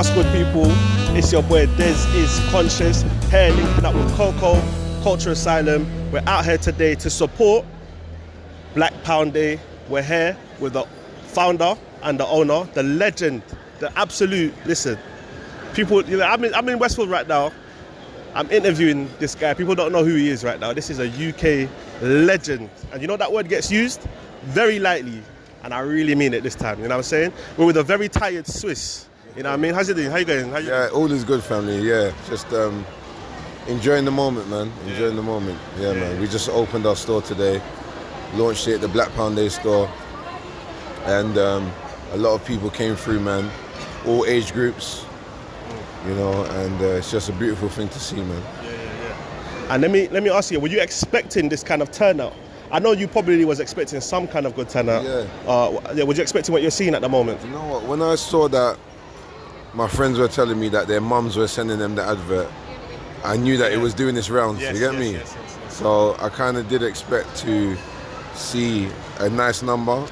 What's good, people? It's your boy Des is Conscious, here linking up with Coco, Culture Asylum. We're out here today to support Black Pound Day. We're here with the founder and the owner, the legend, the absolute, listen, people, you know, I'm in Westfield right now. I'm interviewing this guy. People don't know who he is right now. This is a UK legend. And you know that word gets used very lightly. And I really mean it this time, you know what I'm saying? We're with a very tired Swiss. You know what I mean? How's it doing? How you going? Yeah, all is good, family. Yeah, just enjoying the moment, man. Enjoying the moment. Yeah, man. We just opened our store today, launched it at the Black Pound Day store, and a lot of people came through, man. All age groups, you know, and it's just a beautiful thing to see, man. Yeah. And let me ask you, were you expecting this kind of turnout? I know you probably was expecting some kind of good turnout. Yeah. Was you expecting what you're seeing at the moment? You know what? When I saw that, my friends were telling me that their mums were sending them the advert, I knew that it was doing its rounds. You get me? Yes. So I kind of did expect to see a nice number,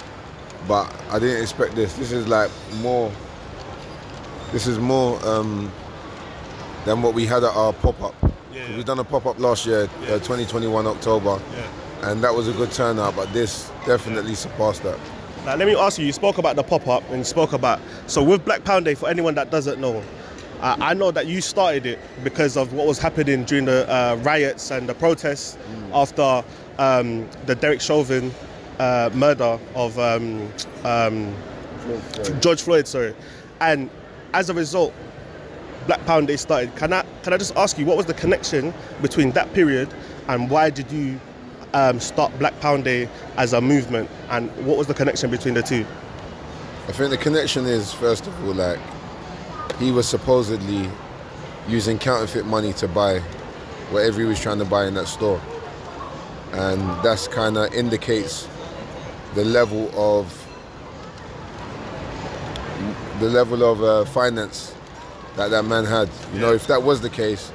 but I didn't expect this. This is more than what we had at our pop-up. We've done a pop-up last year, 2021 October, and that was a good turnout, but this definitely surpassed that. Now, let me ask you, you spoke about the pop-up and you spoke about, so with Black Pound Day, for anyone that doesn't know, I know that you started it because of what was happening during the riots and the protests after the Derek Chauvin murder of George Floyd, sorry. And as a result, Black Pound Day started. Can I just ask you, what was the connection between that period and why did you start Black Pound Day as a movement, and what was the connection between the two? I think the connection is, first of all, like, he was supposedly using counterfeit money to buy whatever he was trying to buy in that store, and that's kind of indicates the level of finance that man had. You know, if that was the case,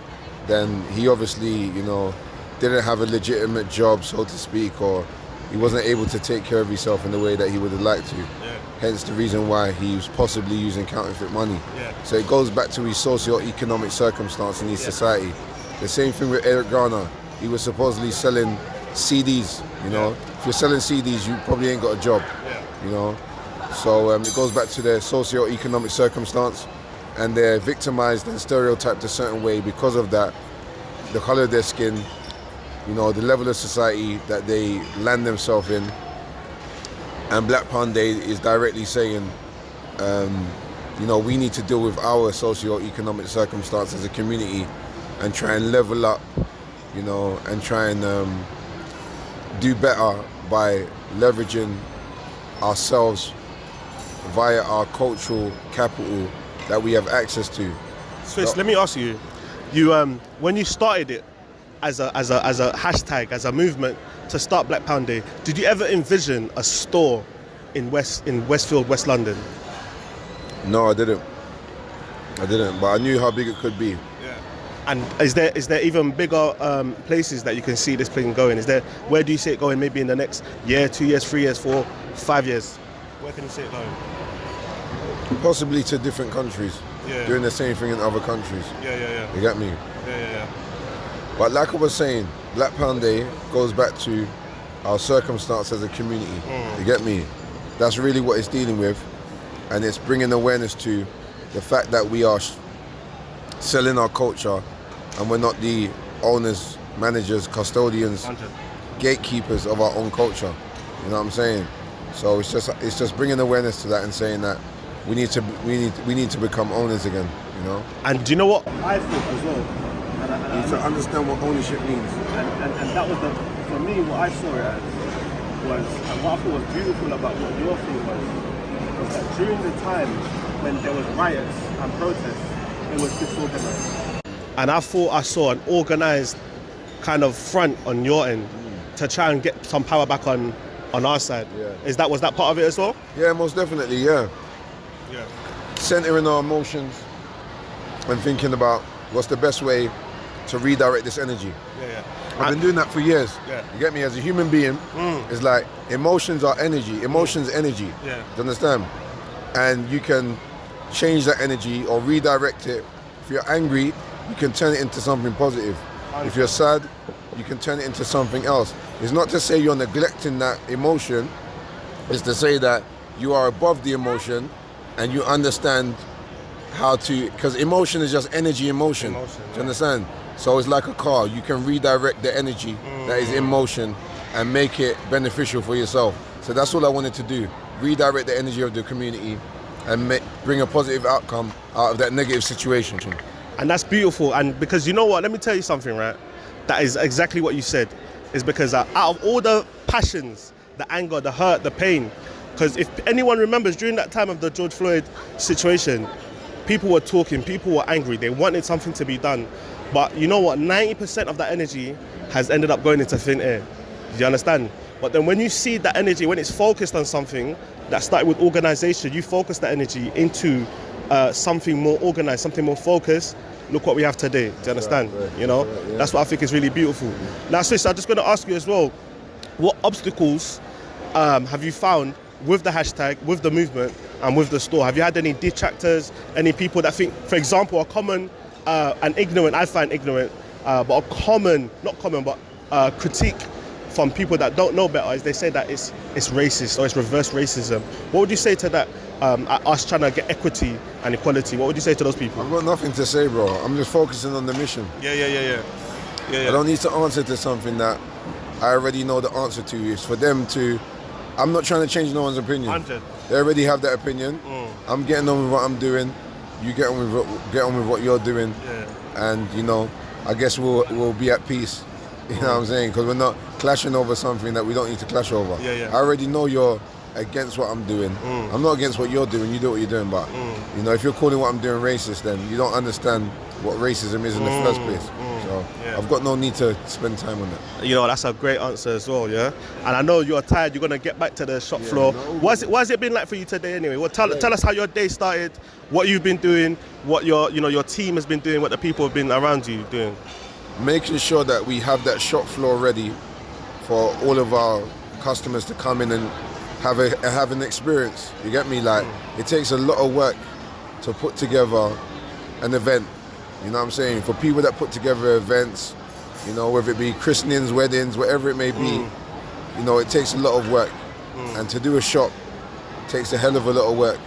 then he obviously, you know, didn't have a legitimate job, so to speak, or he wasn't able to take care of himself in the way that he would have liked to. Hence the reason why he was possibly using counterfeit money. So it goes back to his socio-economic circumstance in his society. The same thing with Eric Garner. He was supposedly selling CDs, you know. If you're selling CDs, you probably ain't got a job, you know. So it goes back to their socio-economic circumstance, and they're victimized and stereotyped a certain way because of that, the color of their skin, you know, the level of society that they land themselves in. And Black Pound Day is directly saying, you know, we need to deal with our socio-economic circumstance as a community and try and level up, you know, and try and do better by leveraging ourselves via our cultural capital that we have access to. Swiss, let me ask you, when you started it as a hashtag, as a movement to start Black Pound Day, did you ever envision a store in Westfield, West London? No, I didn't, but I knew how big it could be. And is there even bigger places that you can see this thing going? Where do you see it going maybe in the next year, 2 years, 3 years, 4, 5 years? Where can you see it going? Possibly to different countries, doing the same thing in other countries. You get me? Yeah. But like I was saying, Black Pound Day goes back to our circumstance as a community. You get me? That's really what it's dealing with, and it's bringing awareness to the fact that we are selling our culture, and we're not the owners, managers, custodians, gatekeepers of our own culture. You know what I'm saying? So it's just bringing awareness to that and saying that we need to become owners again. You know. And do you know what I thought as well? You need to understand what ownership means. And that was for me, what I saw it as was, and what I thought was beautiful about what your thing was that during the time when there was riots and protests, it was disorganized. And I thought I saw an organized kind of front on your end to try and get some power back on our side. Was that part of it as well? Yeah, most definitely, yeah. Centering our emotions and thinking about what's the best way to redirect this energy. I've been doing that for years. You get me? As a human being, it's like emotions are energy. Emotions energy. Do you understand? And you can change that energy or redirect it. If you're angry, you can turn it into something positive. If you're sad, you can turn it into something else. It's not to say you're neglecting that emotion. It's to say that you are above the emotion and you understand how to, because emotion is just energy emotion. Do you understand? So it's like a car. You can redirect the energy that is in motion and make it beneficial for yourself. So that's all I wanted to do. Redirect the energy of the community and bring a positive outcome out of that negative situation. And that's beautiful. And because you know what, let me tell you something, right? That is exactly what you said. Is because out of all the passions, the anger, the hurt, the pain, because if anyone remembers during that time of the George Floyd situation, people were talking, people were angry, they wanted something to be done. But you know what, 90% of that energy has ended up going into thin air. Do you understand? But then when you see that energy, when it's focused on something that started with organization, you focus that energy into something more organized, something more focused. Look what we have today. Do you understand? You know, that's what I think is really beautiful. Now, sis, I'm just going to ask you as well, what obstacles have you found with the hashtag, with the movement, and with the store? Have you had any detractors, any people that think, for example, a common and ignorant, I find ignorant, but a common, not common, but critique from people that don't know better is they say that it's racist or it's reverse racism. What would you say to that? Us trying to get equity and equality, what would you say to those people? I've got nothing to say, bro. I'm just focusing on the mission. Yeah. I don't need to answer to something that I already know the answer to. It's for them to, I'm not trying to change no one's opinion. 100. They already have that opinion. I'm getting on with what I'm doing. You get on with what you're doing. And you know, I guess we'll be at peace. You know what I'm saying? Because we're not clashing over something that we don't need to clash over. I already know you're against what I'm doing. I'm not against what you're doing. You do what you're doing, but you know, if you're calling what I'm doing racist, then you don't understand what racism is in the first place. So I've got no need to spend time on that. You know, that's a great answer as well, yeah. And I know you're tired. You're gonna get back to the shop floor. What has it been like for you today, anyway? Well, tell us how your day started, what you've been doing, what your team has been doing, what the people have been around you doing. Making sure that we have that shop floor ready for all of our customers to come in and have an experience. You get me? Like, it takes a lot of work to put together an event. You know what I'm saying? For people that put together events, you know, whether it be christenings, weddings, whatever it may be, you know, it takes a lot of work. And to do a shop takes a hell of a lot of work.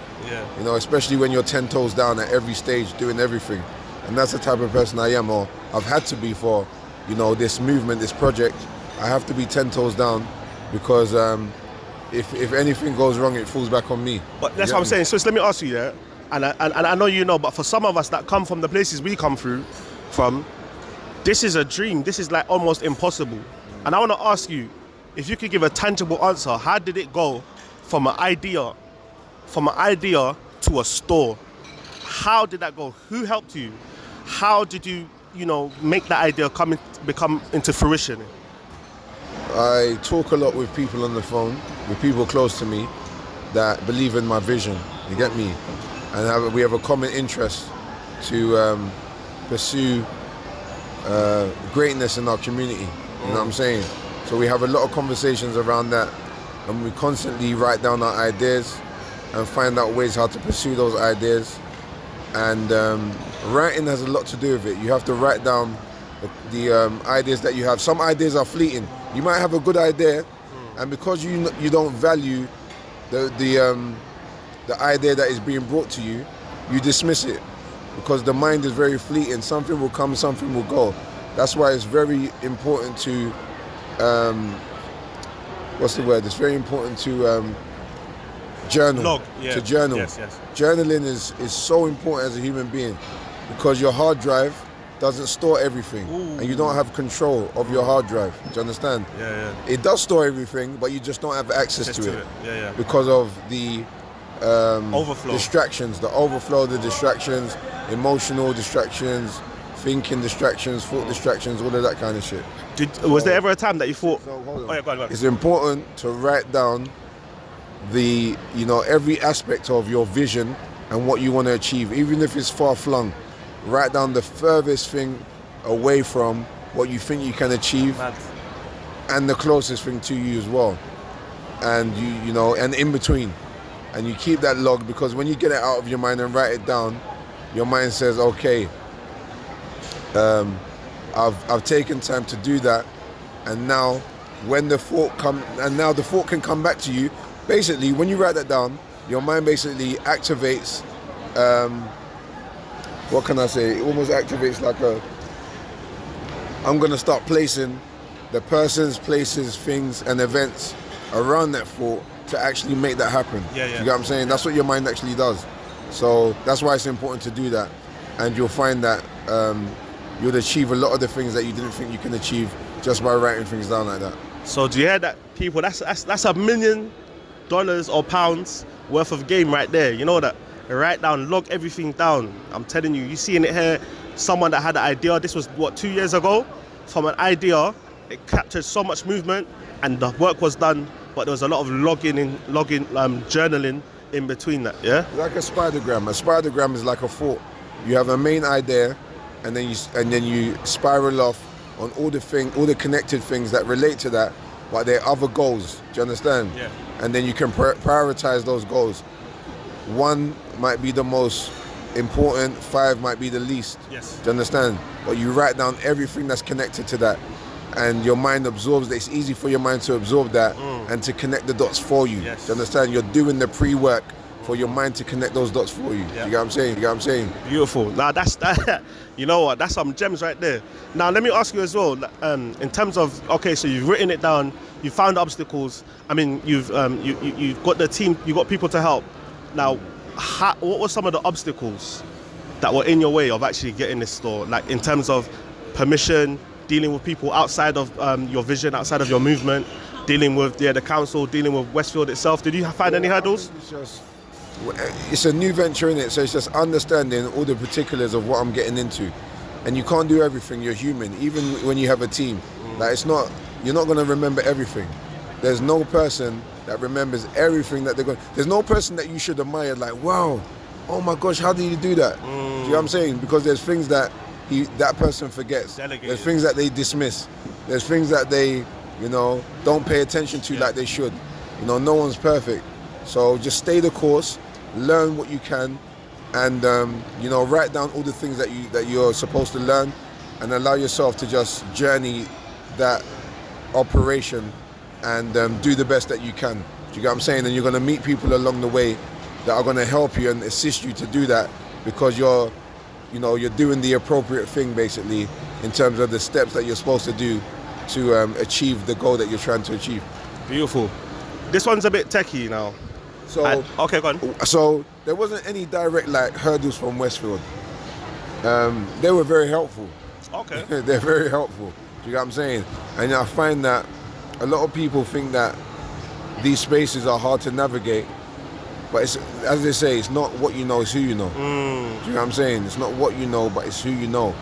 You know, especially when you're 10 toes down at every stage doing everything. And that's the type of person I am, or I've had to be for, you know, this movement, this project. I have to be 10 toes down because if anything goes wrong, it falls back on me. But that's what I'm saying. So let me ask you, yeah, and I know you know, but for some of us that come from the places we come from, this is a dream. This is like almost impossible. And I want to ask you, if you could give a tangible answer, how did it go from an idea to a store? How did that go? Who helped you? How did you make that idea become into fruition? I talk a lot with people on the phone, with people close to me that believe in my vision. You get me? And we have a common interest to pursue greatness in our community. You know what I'm saying? So we have a lot of conversations around that, and we constantly write down our ideas and find out ways how to pursue those ideas. And writing has a lot to do with it. You have to write down the ideas that you have. Some ideas are fleeting. You might have a good idea, and because you don't value the idea that is being brought to you, you dismiss it because the mind is very fleeting. Something will come, something will go. That's why it's very important to It's very important to journal. To journal. Yes. Journaling is so important as a human being because your hard drive doesn't store everything. And you don't have control of your hard drive. Do you understand? It does store everything, but you just don't have access to it. Because of the overflow. Distractions, the distractions, emotional distractions, thinking distractions, thought distractions, all of that kind of shit. Was there ever a time that you thought, go on. It's important to write down every aspect of your vision and what you want to achieve, even if it's far-flung. Write down the furthest thing away from what you think you can achieve and the closest thing to you as well. And and in between. and you keep that log, because when you get it out of your mind and write it down, your mind says, okay, I've taken time to do that, and now when the thought the thought can come back to you. Basically, when you write that down, your mind basically activates, what can I say? It almost activates like I'm gonna start placing the persons, places, things, and events around that thought to actually make that happen. Yeah. You get what I'm saying? That's what your mind actually does. So that's why it's important to do that, and you'll find that you'll achieve a lot of the things that you didn't think you can achieve just by writing things down like that. So do you hear that, people? That's $1 million or pounds worth of game right there. You know that? Write down, log everything down. I'm telling you, seeing it here. Someone that had an idea. This was 2 years ago. From an idea, it captured so much movement, and the work was done. But there was a lot of journaling in between that. Yeah. Like a spidergram. A spidergram is like a thought. You have a main idea, and then you spiral off on all the connected things that relate to that, but there are other goals. Do you understand? Yeah. And then you can prioritize those goals. 1 might be the most important, 5 might be the least. Yes. Do you understand? But you write down everything that's connected to that, and your mind absorbs that. It's easy for your mind to absorb that and to connect the dots for you. Yes. Do you understand? You're doing the pre-work for your mind to connect those dots for you. Yeah. You get what I'm saying? Beautiful. Now that's that. You know what? That's some gems right there. Now let me ask you as well. In terms of, okay, so you've written it down, you found obstacles. I mean, you've got the team, you got people to help. Now, what were some of the obstacles that were in your way of actually getting this store? Like in terms of permission, dealing with people outside of your vision, outside of your movement, dealing with the council, dealing with Westfield itself. Did you find any hurdles? It's a new venture in it, so it's just understanding all the particulars of what I'm getting into. And you can't do everything. You're human, even when you have a team. Like you're not going to remember everything. There's no person that remembers everything that they're going. There's no person that you should admire. Like, wow, oh my gosh, how did you do that? Do you know what I'm saying? Because there's things that that person forgets. Delegated. There's things that they dismiss. There's things that they, don't pay attention to like they should. No one's perfect. So just stay the course, learn what you can, and write down all the things that you're supposed to learn, and allow yourself to just journey that operation and do the best that you can. Do you get what I'm saying? And you're going to meet people along the way that are going to help you and assist you to do that, because you're doing the appropriate thing basically in terms of the steps that you're supposed to do to achieve the goal that you're trying to achieve. Beautiful. This one's a bit techie now. So okay, go on. So there wasn't any direct hurdles from Westfield. They were very helpful. Okay. They're very helpful. Do you get what I'm saying? And I find that a lot of people think that these spaces are hard to navigate, but it's, as they say, it's not what you know, it's who you know. Do you know what I'm saying? It's not what you know, but it's who you know.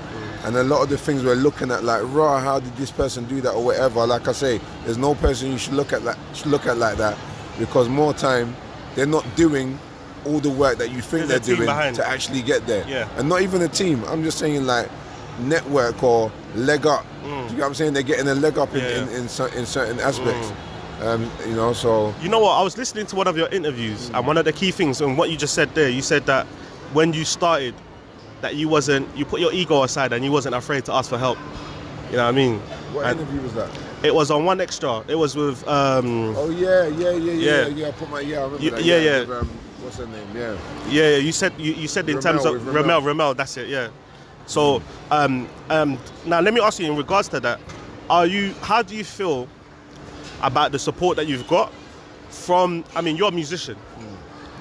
And a lot of the things we're looking at, like, raw, how did this person do that or whatever? Like I say, there's no person you should look at like that, because more time they're not doing all the work that you think they're doing to actually get there. Yeah. And not even a team. I'm just saying like network or leg up. Do you know what I'm saying? They're getting a leg up in certain aspects. So. You know what? I was listening to one of your interviews, and one of the key things, and what you just said there, you said that when you started, that you put your ego aside and you wasn't afraid to ask for help. You know what I mean? What interview was that? It was on One Extra. It was with. Oh yeah. I put my I remember that. Yeah. With, what's her name? Yeah. Yeah. You said in terms of Ramel. That's it. Yeah. So now let me ask you in regards to that. How do you feel about the support that you've got from? I mean, you're a musician.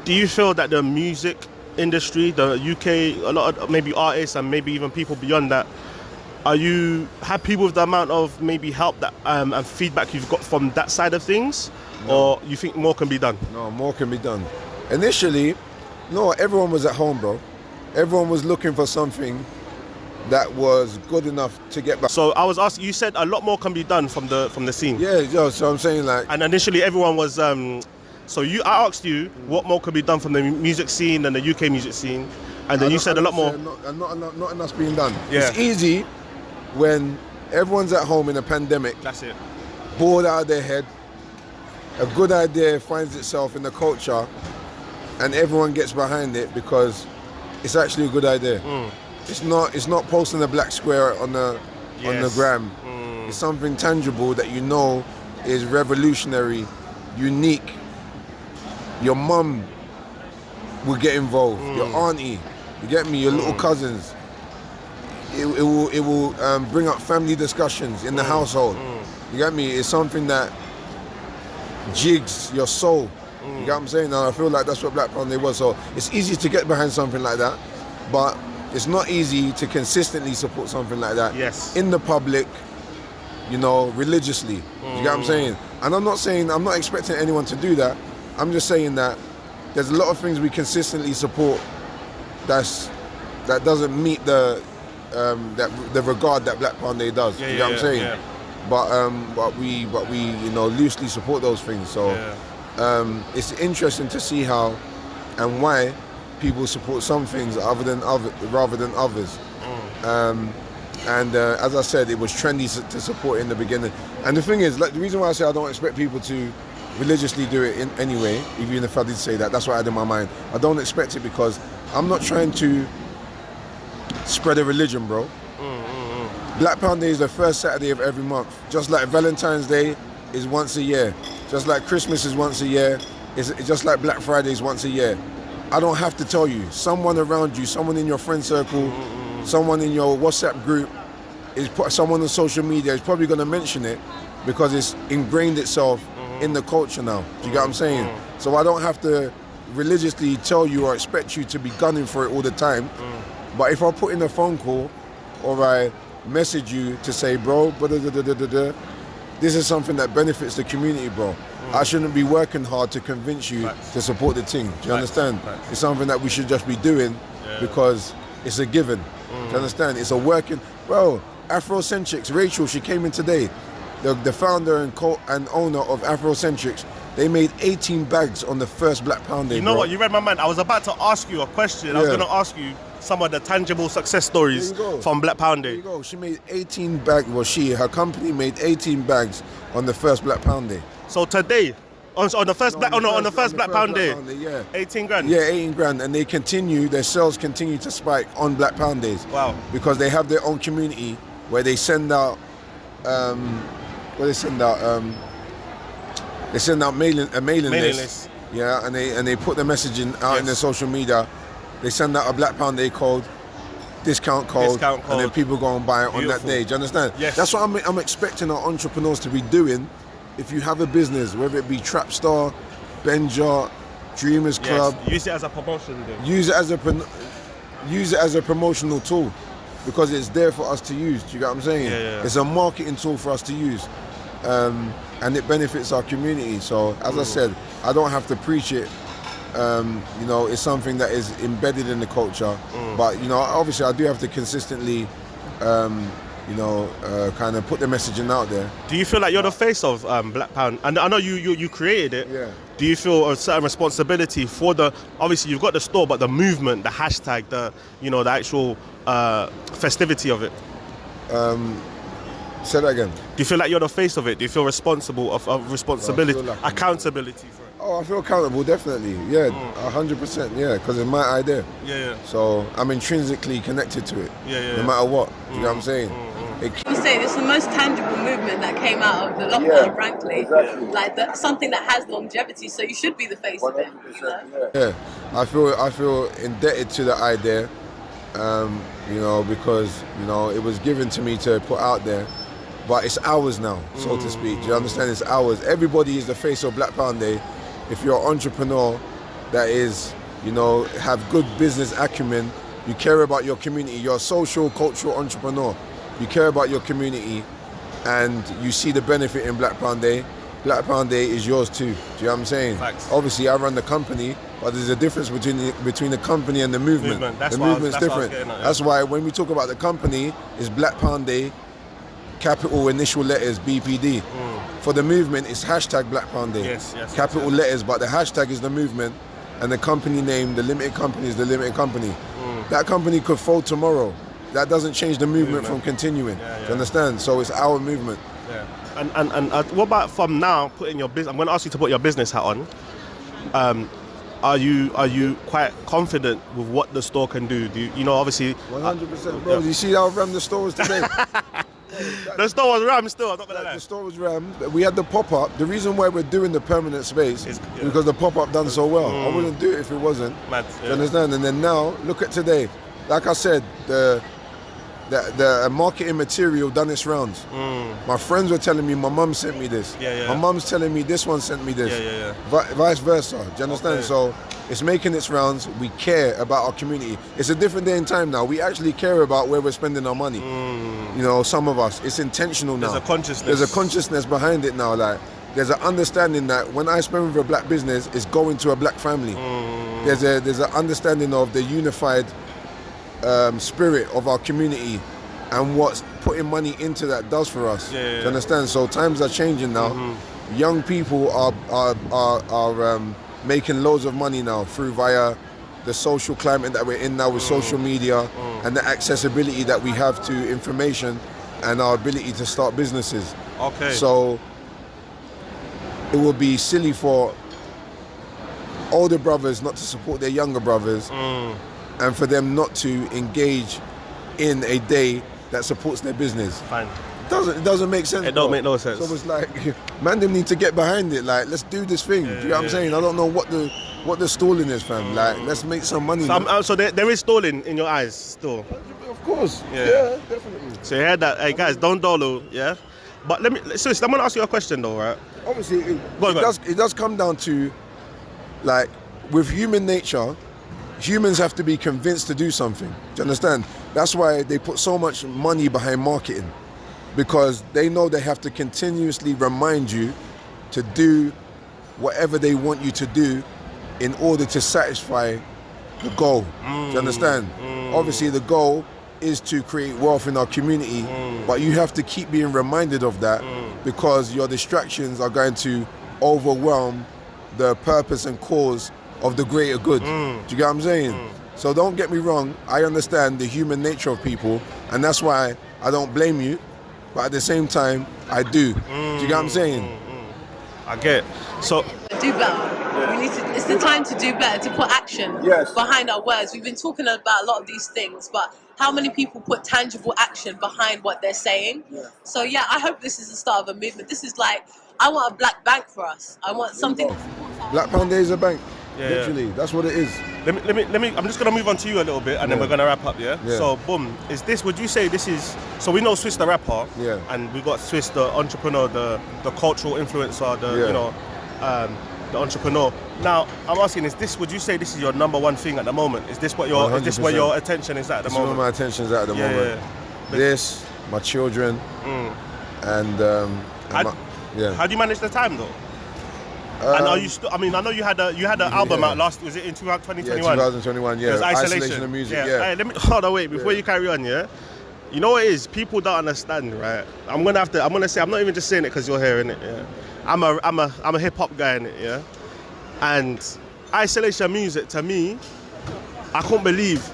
Do you feel that the music industry, the UK, a lot of maybe artists and maybe even people beyond that, are you happy with the amount of maybe help that and feedback you've got from that side of things? No. Or you think more can be done? No, more can be done. Initially, no, everyone was at home, bro. Everyone was looking for something that was good enough to get back. So I was asking, you said a lot more can be done from the scene. Yeah, so I'm saying like. And initially everyone was. So I asked you what more could be done from the music scene and the UK music scene, and then you said a lot more. Not enough's being done. Yeah. It's easy when everyone's at home in a pandemic. That's it. Bored out of their head. A good idea finds itself in the culture, and everyone gets behind it because it's actually a good idea. It's not posting a black square on the gram. It's something tangible that you know is revolutionary, unique. Your mum will get involved, your auntie, you get me, your little cousins. It will bring up family discussions in the household. You get me? It's something that jigs your soul. You get what I'm saying? And I feel like that's what Black Pound was. So it's easy to get behind something like that, but it's not easy to consistently support something like that in the public, you know, religiously. You get what I'm saying? And I'm not expecting anyone to do that. I'm just saying that there's a lot of things we consistently support that doesn't meet the regard that Black Pound Day does. You know what I'm saying? Yeah. But we you know loosely support those things. So it's interesting to see how and why people support some things rather than others. And as I said, it was trendy to support in the beginning. And the thing is, like, the reason why I say I don't expect people to religiously do it anyway, even if I did say that, that's what I had in my mind. I don't expect it because I'm not trying to spread a religion, bro. Black Pound Day is the first Saturday of every month. Just like Valentine's Day is once a year. Just like Christmas is once a year. It's just like Black Friday is once a year. I don't have to tell you. Someone around you, someone in your friend circle, someone in your WhatsApp group, someone on social media is probably going to mention it because it's ingrained itself in the culture now. Do you get what I'm saying? So I don't have to religiously tell you or expect you to be gunning for it all the time. But if I put in a phone call or I message you to say, bro, this is something that benefits the community, bro. I shouldn't be working hard to convince you to support the team. Do you understand? It's something that we should just be doing because it's a given. Do you understand? It's a working, bro. Afrocentrics, Rachel, she came in today. The founder and owner of Afrocentrics, they made 18 bags on the first Black Pound Day. You know what? You read my mind. I was about to ask you a question. I was going to ask you some of the tangible success stories from Black Pound Day. There you go. She made 18 bags. Well, her company made 18 bags on the first Black Pound Day. So today, on the first Black Pound Day, 18 grand. Yeah, 18 grand, and their sales continue to spike on Black Pound Days. Wow. Because they have their own community where they send out, they send out a mailing list. Yeah, and they put the messaging out in their social media. They send out a Black Pound Day code, discount code, and then people go and buy it on that day. Do you understand? Yes. That's what I'm expecting our entrepreneurs to be doing. If you have a business, whether it be Trapstar, Benja, Dreamers Club, use it as a promotion. Then. Use it as a promotional tool because it's there for us to use. Do you get what I'm saying? Yeah. It's a marketing tool for us to use, and it benefits our community. So as I said, I don't have to preach it. You know, it's something that is embedded in the culture. But you know, obviously, I do have to consistently. Kind of put the messaging out there. Do you feel like you're the face of Black Pound? And I know you created it. Yeah. Do you feel a certain responsibility for obviously you've got the store, but the movement, the hashtag, the actual festivity of it? Say that again. Do you feel like you're the face of it? Do you feel responsibility, accountability for it? Oh, I feel accountable, definitely. Yeah, 100%. Yeah, because it's my idea. Yeah. So I'm intrinsically connected to it. Yeah. No matter what. You know what I'm saying? You say it's the most tangible movement that came out of the lockdown, frankly. Exactly. Like something that has longevity, so you should be the face of it. You know? Yeah, I feel indebted to the idea, because it was given to me to put out there, but it's ours now, so to speak. Do you understand? It's ours. Everybody is the face of Black Pound Day. If you're an entrepreneur that is, have good business acumen, you care about your community, you're a social, cultural entrepreneur. You care about your community and you see the benefit in Black Pound Day. Black Pound Day is yours too. Do you know what I'm saying? Facts. Obviously, I run the company, but there's a difference between the company and the movement. The movement's different. That's why when we talk about the company, it's Black Pound Day, capital initial letters, BPD. For the movement, it's hashtag Black Pound Day. Yes, capital letters, but the hashtag is the movement, and the company name, the limited company, is the limited company. That company could fold tomorrow. That doesn't change the movement from continuing. Do you understand? So it's our movement. Yeah. And what about from now, putting your business? I'm going to ask you to put your business hat on. are you quite confident with what the store can do? Do you know, obviously 100%, bro. You see how rammed the store was today? the store was rammed still, I'm not gonna lie. The store was rammed. We had the pop-up. The reason why we're doing the permanent space is because the pop-up done so well. I wouldn't do it if it wasn't. Mad, Do you understand? And then now, look at today. Like I said, the marketing material done its rounds. My friends were telling me, my mum sent me this. My mum's telling me this one sent me this. Vice versa. Do you understand? Okay. So it's making its rounds. We care about our community. It's a different day and time now. We actually care about where we're spending our money. You know, some of us. It's intentional now. There's a consciousness. There's a consciousness behind it now. Like, there's an understanding that when I spend with a black business, it's going to a black family. There's an understanding of the unified spirit of our community and what putting money into that does for us. Do you understand? So times are changing now. Young people are making loads of money now via the social climate that we're in now with social media and the accessibility that we have to information and our ability to start businesses. Okay. So it would be silly for older brothers not to support their younger brothers and for them not to engage in a day that supports their business. Fine. It doesn't make sense. It don't make no sense. So it's like, man, them need to get behind it. Like, let's do this thing. Do you know what I'm saying? I don't know what the stalling is, fam. Like, let's make some money. So there is stalling in your eyes still. Of course. Yeah, definitely. So you heard that, hey guys, don't dolo, yeah. But seriously, I'm gonna ask you a question though, right? Obviously, it does come down to, like, with human nature, humans have to be convinced to do something. Do you understand? That's why they put so much money behind marketing, because they know they have to continuously remind you to do whatever they want you to do in order to satisfy the goal. Do you understand? Obviously, the goal is to create wealth in our community, but you have to keep being reminded of that because your distractions are going to overwhelm the purpose and cause of the greater good. Do you get what I'm saying? So don't get me wrong, I understand the human nature of people, and that's why I don't blame you, but at the same time, I do. Do you get what I'm saying? I get it. So Do better. We need to. It's the time to do better, to put action behind our words. We've been talking about a lot of these things, but how many people put tangible action behind what they're saying? So yeah, I hope this is the start of a movement. This is like, I want a black bank for us. I want something. Black Pound Day is a bank. Literally, that's what it is. let me. I'm just gonna move on to you a little bit, and then we're gonna wrap up. Yeah. So boom, is this? Would you say this is? So we know Swiss the rapper. And we got Swiss the entrepreneur, the cultural influencer, the entrepreneur. Now I'm asking, is this? Would you say this is your number one thing at the moment? Is this what your? 100%. Is this where your attention is at the moment? This is where my attention is at the moment. This, my children, and How do you manage the time though? And are you still? I mean, I know you had an album out last. Was it in 2021? Yeah, 2021. Yeah, it was Isolation of Music. Hey, let me hold on. Wait, before you carry on. Yeah, you know what it is? People don't understand, right? I'm gonna say. I'm not even just saying it because you're here, innit? Yeah. I'm a hip hop guy, innit? Yeah. And Isolation Music, to me, I couldn't believe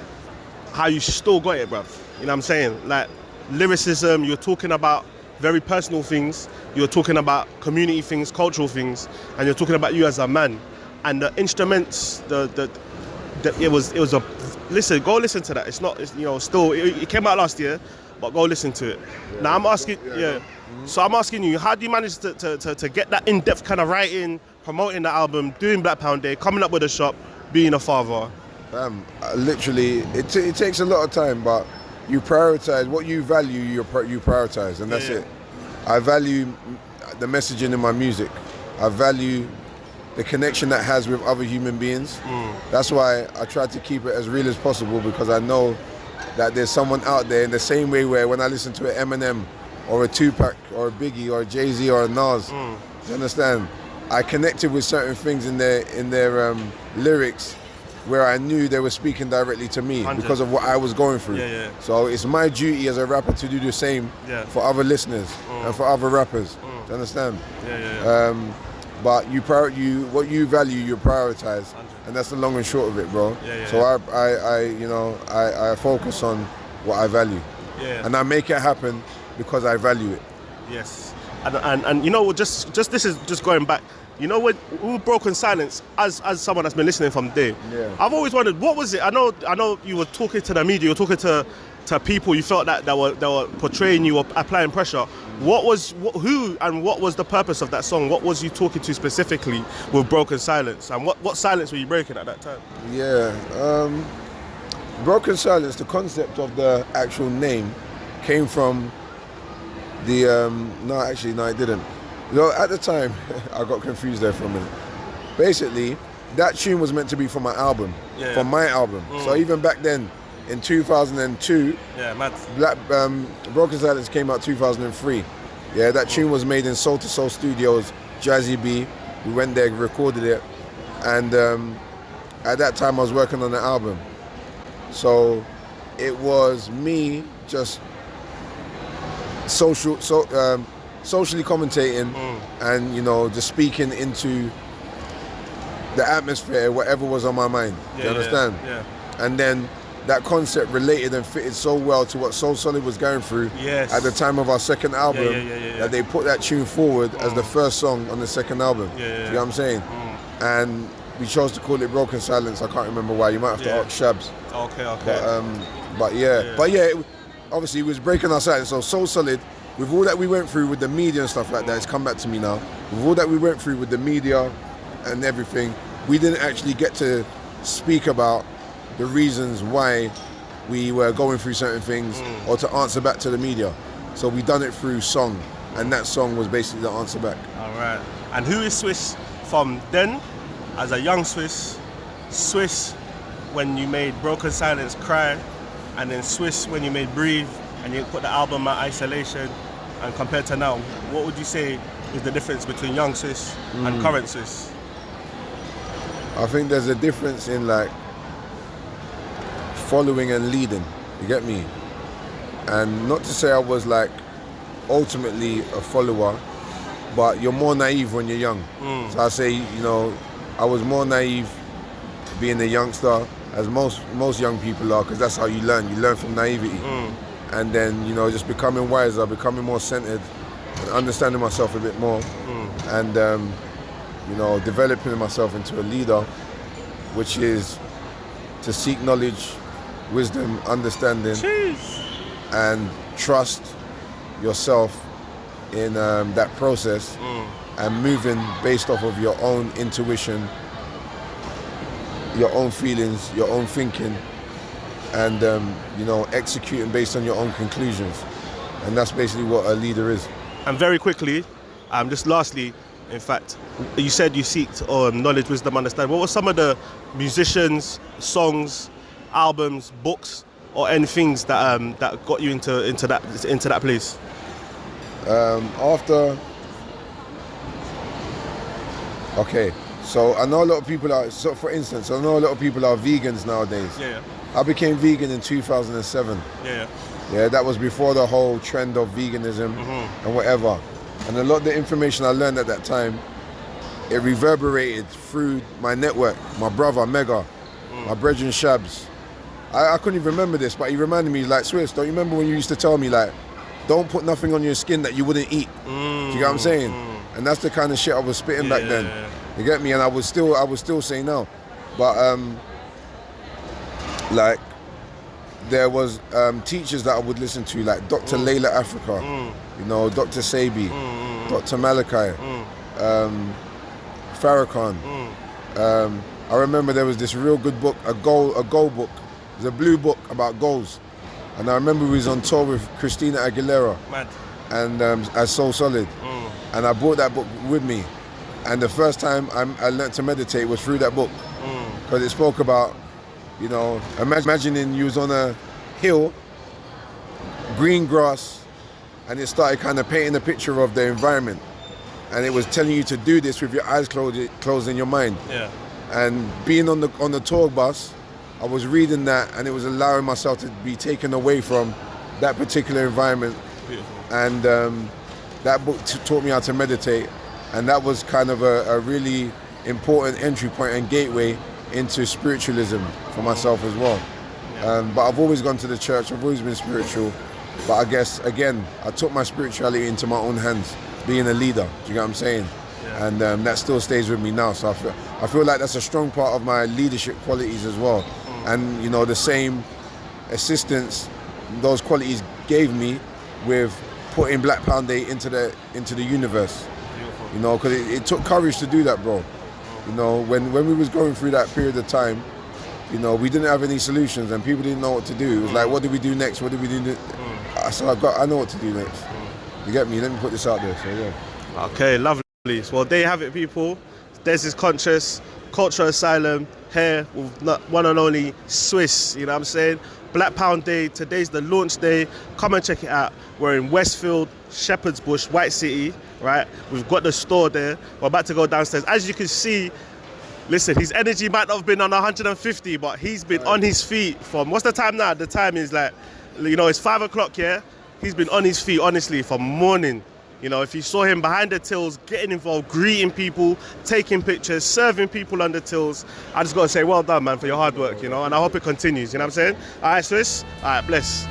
how you still got it, bruv. You know what I'm saying? Like lyricism. You're talking about very personal things. You're talking about community things, cultural things, and you're talking about you as a man. And the instruments, it was a. Listen, go listen to that. It's not, still. It came out last year, but go listen to it. Now I'm asking, So I'm asking you, how do you manage to get that in-depth kind of writing, promoting the album, doing Black Pound Day, coming up with a shop, being a father? Literally, it takes a lot of time, but you prioritize what you value. You prioritize, and that's it. I value the messaging in my music. I value the connection that has with other human beings. That's why I try to keep it as real as possible, because I know that there's someone out there in the same way where when I listen to an Eminem or a Tupac or a Biggie or a Jay-Z or a Nas, you understand? I connected with certain things in their lyrics where I knew they were speaking directly to me 100. Because of what I was going through. So it's my duty as a rapper to do the same for other listeners and for other rappers. Do you understand? But what you value, you prioritize, 100. And that's the long and short of it, bro. So I focus on what I value, and I make it happen because I value it. Yes, and just this is just going back. You know, with Broken Silence, as someone that's been listening from day, I've always wondered, what was it? I know you were talking to the media, you were talking to people you felt that they were portraying you or applying pressure. Who and what was the purpose of that song? What was you talking to specifically with Broken Silence? And what silence were you breaking at that time? Yeah, Broken Silence, the concept of the actual name came from the, no, it didn't. You know, at the time, I got confused there for a minute. Basically, that tune was meant to be for my album, for my album. So even back then, in 2002, Broken Silence came out 2003. Yeah, that tune was made in Soul to Soul Studios, Jazzy B. We went there, recorded it, and at that time I was working on the album. So it was me just socially commentating and, you know, just speaking into the atmosphere, whatever was on my mind. You understand? Yeah. And then that concept related and fitted so well to what Soul Solid was going through at the time of our second album that they put that tune forward as the first song on the second album. You know what I'm saying? And we chose to call it Broken Silence. I can't remember why. You might have to ask Shabs. Okay. But obviously it was breaking our silence. So Soul Solid, with all that we went through with the media and stuff like that, it's come back to me now. With all that we went through with the media and everything, we didn't actually get to speak about the reasons why we were going through certain things or to answer back to the media. So we done it through song, and that song was basically the answer back. All right. And who is Swiss from then, as a young Swiss when you made Broken Silence, Cry, and then Swiss when you made Breathe, and you put the album at Isolation, and compared to now, what would you say is the difference between young Swiss and current Swiss? I think there's a difference in like following and leading, you get me? And not to say I was like ultimately a follower, but you're more naive when you're young. So I say, you know, I was more naive being a youngster, as most young people are, because that's how you learn from naivety. And then, you know, just becoming wiser, becoming more centered, and understanding myself a bit more, and you know, developing myself into a leader, which is to seek knowledge, wisdom, understanding, and trust yourself in that process, and moving based off of your own intuition, your own feelings, your own thinking, and you know, executing based on your own conclusions. And that's basically what a leader is. And very quickly, just lastly, in fact, you said you seeked knowledge, wisdom, understanding. What were some of the musicians, songs, albums, books, or any things that got you into that place? So I know a lot of people are. So for instance, I know a lot of people are vegans nowadays. I became vegan in 2007. Yeah, that was before the whole trend of veganism and whatever. And a lot of the information I learned at that time, it reverberated through my network. My brother, Mega, my brethren, Shabs. I couldn't even remember this, but he reminded me, like, Swiss, don't you remember when you used to tell me, like, don't put nothing on your skin that you wouldn't eat? Do you get what I'm saying? And that's the kind of shit I was spitting back then. You get me? And I was still saying now. But, like, there was teachers that I would listen to, like Dr. Layla Africa, you know, Dr. Sabi, Dr. Malachi, Farrakhan. I remember there was this real good book, a goal book. It was a blue book about goals. And I remember we was on tour with Christina Aguilera and as Soul Solid. And I brought that book with me. And the first time I learned to meditate was through that book. Because it spoke about, you know, imagining you was on a hill, green grass, and it started kind of painting a picture of the environment. And it was telling you to do this with your eyes closed in your mind. And being on the tour bus, I was reading that, and it was allowing myself to be taken away from that particular environment. And that book taught me how to meditate, and that was kind of a really important entry point and gateway into spiritualism for myself as well. But I've always gone to the church, I've always been spiritual, but I guess, again, I took my spirituality into my own hands, being a leader, do you get what I'm saying? and that still stays with me now. So I feel like that's a strong part of my leadership qualities as well. And you know, the same assistance those qualities gave me with putting Black Pound Day into the universe. Beautiful. You know, because it took courage to do that, bro. You know, when we was going through that period of time, you know, we didn't have any solutions and people didn't know what to do. It was like, what do we do next? What do we do next? So I know what to do next. You get me? Let me put this out there. So yeah. Okay, lovely. Well, there you have it, people. Des is conscious, Cultural Asylum, here with one and only Swiss, you know what I'm saying? Black Pound Day, today's the launch day. Come and check it out. We're in Westfield, Shepherd's Bush, White City, right? We've got the store there. We're about to go downstairs. As you can see, listen, his energy might not have been on 150, but he's been on his feet from, what's the time now? The time is like, you know, it's 5 o'clock, yeah? He's been on his feet, honestly, from morning. You know, if you saw him behind the tills, getting involved, greeting people, taking pictures, serving people on the tills, I just got to say, well done, man, for your hard work, you know, and I hope it continues, you know what I'm saying? All right, Swiss? All right, bless.